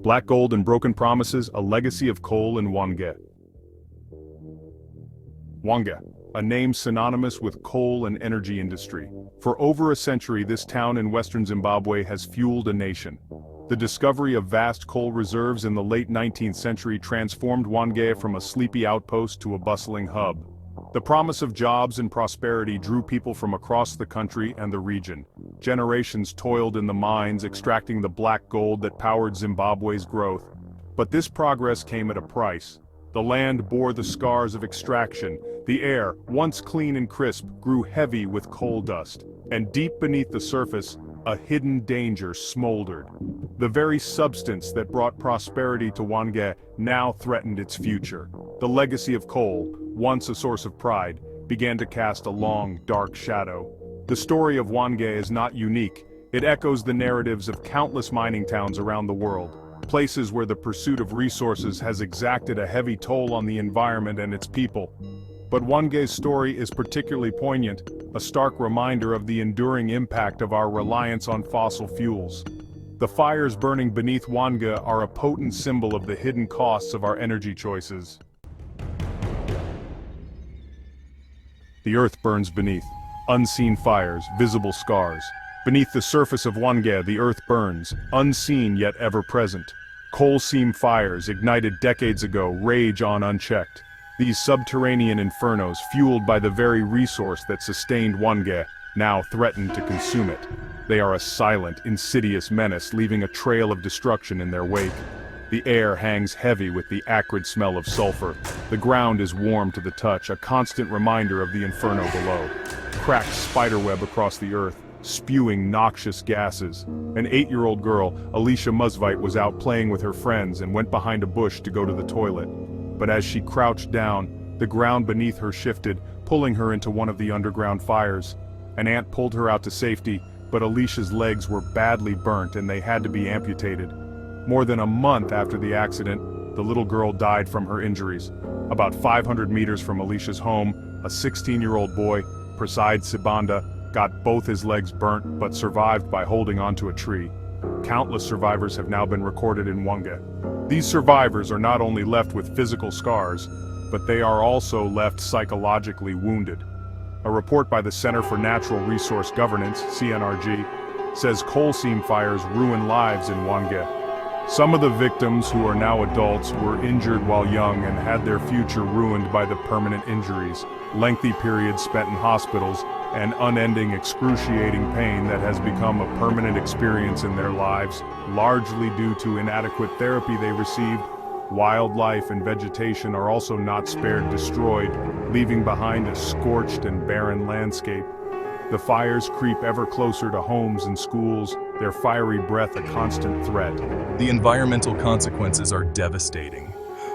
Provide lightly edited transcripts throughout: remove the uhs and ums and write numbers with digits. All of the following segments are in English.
Black gold and broken promises, a legacy of coal in Hwange. Hwange, a name synonymous with coal and energy industry. For over a century, this town in western Zimbabwe has fueled a nation. The discovery of vast coal reserves in the late 19th century transformed Hwange from a sleepy outpost to a bustling hub. The promise of jobs and prosperity drew people from across the country and the region. Generations toiled in the mines, extracting the black gold that powered Zimbabwe's growth. But this progress came at a price. The land bore the scars of extraction. The air, once clean and crisp, grew heavy with coal dust. And deep beneath the surface, a hidden danger smoldered. The very substance that brought prosperity to Hwange now threatened its future. The legacy of coal, once a source of pride, began to cast a long, dark shadow. The story of Hwange is not unique. It echoes the narratives of countless mining towns around the world, places where the pursuit of resources has exacted a heavy toll on the environment and its people. But Hwange's story is particularly poignant, a stark reminder of the enduring impact of our reliance on fossil fuels. The fires burning beneath Hwange are a potent symbol of the hidden costs of our energy choices. The earth burns beneath. Unseen fires, visible scars. Beneath the surface of Hwange, the earth burns, unseen yet ever present. Coal seam fires, ignited decades ago, rage on unchecked. These subterranean infernos, fueled by the very resource that sustained Hwange, now threaten to consume it. They are a silent, insidious menace, leaving a trail of destruction in their wake. The air hangs heavy with the acrid smell of sulfur. The ground is warm to the touch, a constant reminder of the inferno below. Cracked spiderweb across the earth, spewing noxious gases. An 8-year-old girl, Alicia Musvite, was out playing with her friends and went behind a bush to go to the toilet. But as she crouched down, the ground beneath her shifted, pulling her into one of the underground fires. An ant pulled her out to safety, but Alicia's legs were badly burnt and they had to be amputated. More than a month after the accident, the little girl died from her injuries. About 500 meters from Alicia's home, a 16-year-old boy, Prasad Sibanda, got both his legs burnt but survived by holding onto a tree. Countless survivors have now been recorded in Hwange. These survivors are not only left with physical scars, but they are also left psychologically wounded. A report by the Center for Natural Resource Governance, CNRG, says coal seam fires ruin lives in Hwange. Some of the victims, who are now adults, were injured while young and had their future ruined by the permanent injuries, lengthy periods spent in hospitals, and unending excruciating pain that has become a permanent experience in their lives, largely due to inadequate therapy they received. Wildlife and vegetation are also not spared, destroyed, leaving behind a scorched and barren landscape. The fires creep ever closer to homes and schools, their fiery breath a constant threat. The environmental consequences are devastating.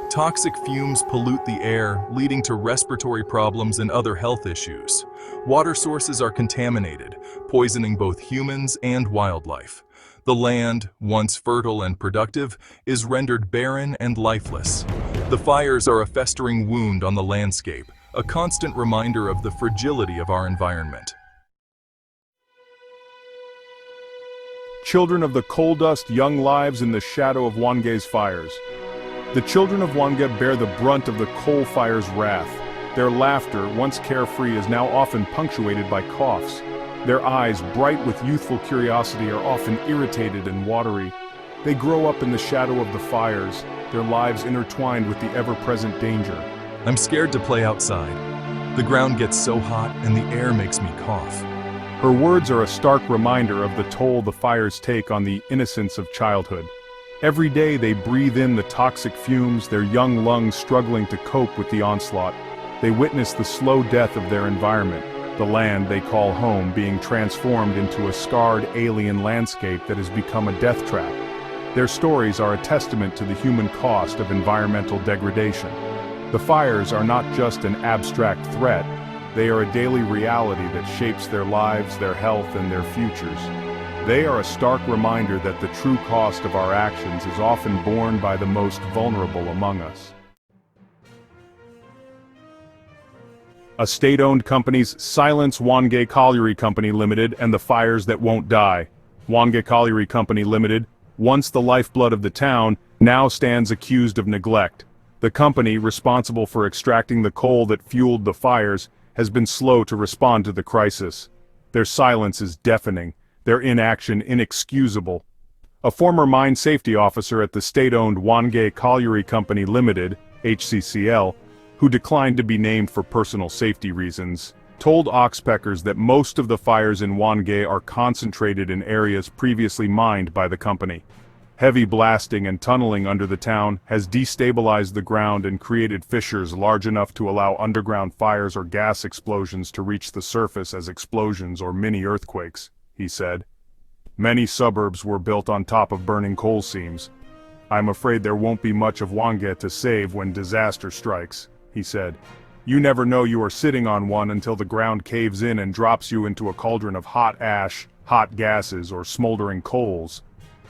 Toxic fumes pollute the air, leading to respiratory problems and other health issues. Water sources are contaminated, poisoning both humans and wildlife. The land, once fertile and productive, is rendered barren and lifeless. The fires are a festering wound on the landscape, a constant reminder of the fragility of our environment. Children of the coal dust, young lives in the shadow of Hwange's fires. The children of Hwange bear the brunt of the coal fire's wrath. Their laughter, once carefree, is now often punctuated by coughs. Their eyes, bright with youthful curiosity, are often irritated and watery. They grow up in the shadow of the fires, their lives intertwined with the ever-present danger. I'm scared to play outside. The ground gets so hot and the air makes me cough. Her words are a stark reminder of the toll the fires take on the innocence of childhood. Every day they breathe in the toxic fumes, their young lungs struggling to cope with the onslaught. They witness the slow death of their environment, the land they call home being transformed into a scarred alien landscape that has become a death trap. Their stories are a testament to the human cost of environmental degradation. The fires are not just an abstract threat, they are a daily reality that shapes their lives, their health, and their futures. They are a stark reminder that the true cost of our actions is often borne by the most vulnerable among us. A state-owned company's silence Hwange Colliery Company Limited and the fires that won't die. Hwange Colliery Company Limited, once the lifeblood of the town, now stands accused of neglect. The company responsible for extracting the coal that fueled the fires has been slow to respond to the crisis. Their silence is deafening, their inaction inexcusable. A former mine safety officer at the state-owned Hwange Colliery Company Limited, HCCL, who declined to be named for personal safety reasons, told Oxpeckers that most of the fires in Hwange are concentrated in areas previously mined by the company. Heavy blasting and tunneling under the town has destabilized the ground and created fissures large enough to allow underground fires or gas explosions to reach the surface as explosions or mini-earthquakes, he said. Many suburbs were built on top of burning coal seams. I'm afraid there won't be much of Hwange to save when disaster strikes, he said. You never know you are sitting on one until the ground caves in and drops you into a cauldron of hot ash, hot gases, or smoldering coals.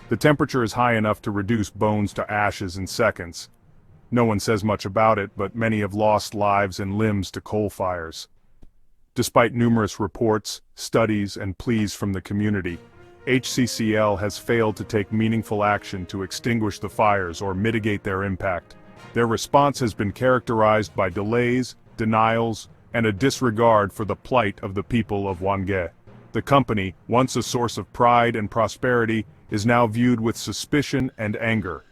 The temperature is high enough to reduce bones to ashes in seconds. No one says much about it, but many have lost lives and limbs to coal fires. Despite numerous reports, studies, and pleas from the community, HCCL has failed to take meaningful action to extinguish the fires or mitigate their impact. Their response has been characterized by delays, denials, and a disregard for the plight of the people of Hwange. The company, once a source of pride and prosperity, is now viewed with suspicion and anger.